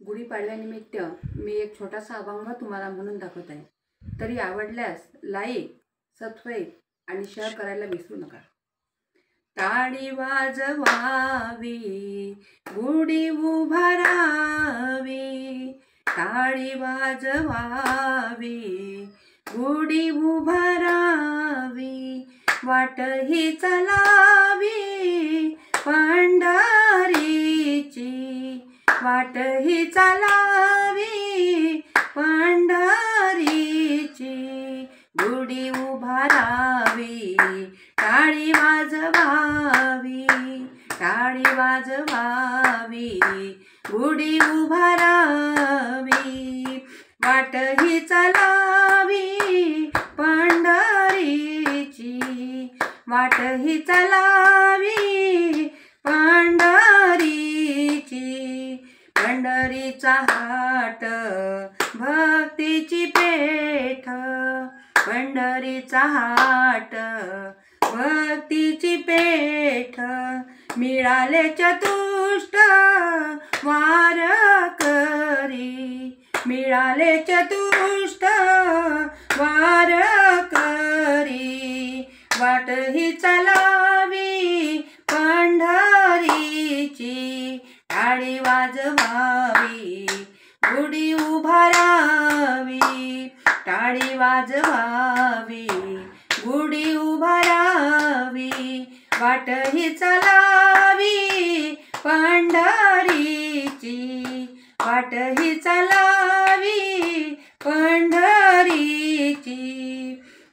गुढीपाडव्यानिमित्त मी एक छोटासा अभंग तुम्हाला म्हणून दाखवत आहे. तरी आवडल्यास लाईक, सबस्क्राईब आणि शेअर करायला विसरू नका. टाळी वाजवावी, गुढी उभारावी, टाळी वाजवावी, गुढी उभारावी, वाट ही चालावी पंढरीची, वाट ही चालावी पंढरीची, गुढी उभारावी, टाळी वाजवावी, टाळी वाजवावी, गुढी उभारावी, वाट ही चालावी पंढरीची, वाट ही चालावी पंढरीची. पंढरीचा हाट भक्तीची पेठ, पंढरीचा हाट भक्तीची पेठ, मिळाले चतुष्ट वारकरी, मिळाले चतुष्ट वारकरी, वाट ही चालावी पंढरीची, टाळी वाजवावी, गुढी उभारावी, टाळी वाजवावी, गुढी उभारावी, वाट ही चालावी पंढरीची, वाट ही चालावी पंढरीची.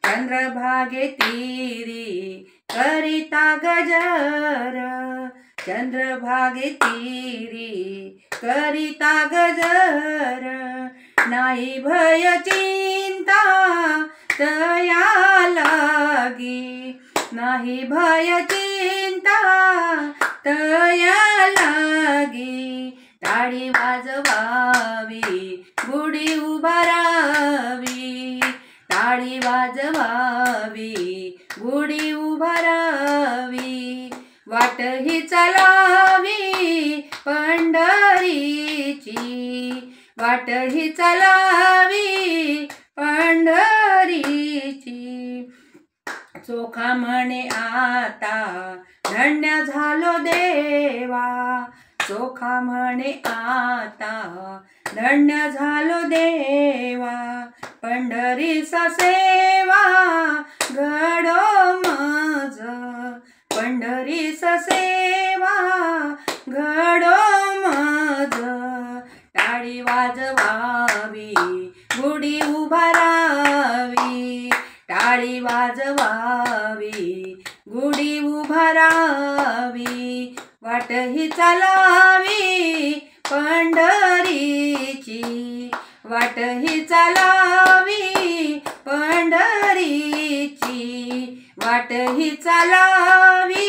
चंद्रभागे तीरी करिता गजर, चंद्रभागे तीरी करिता गजर, नाही भय चिंता तया लागी, नाही भय चिंता तया लागी, टाळी वाजवावी, गुढी उभारावी, टाळी वाजवावी, गुढी उभारावी, वाट ही चालावी पंढरीची, वाट ही चालावी पंढरीची. चोखा म्हणे आता धन्य झालो देवा, चोखा म्हणे आता धन्य झालो देवा, पंढरीचा सेवा घडो मज, पंढरीचा सेवा घडो मज, टाळी वाजवावी, गुढी उभारावी, टाळी वाजवावी, गुढी उभारावी, वाट ही चालावी पंढरीची, वाट ही चालावी पंढरीची, वाट ही चालावी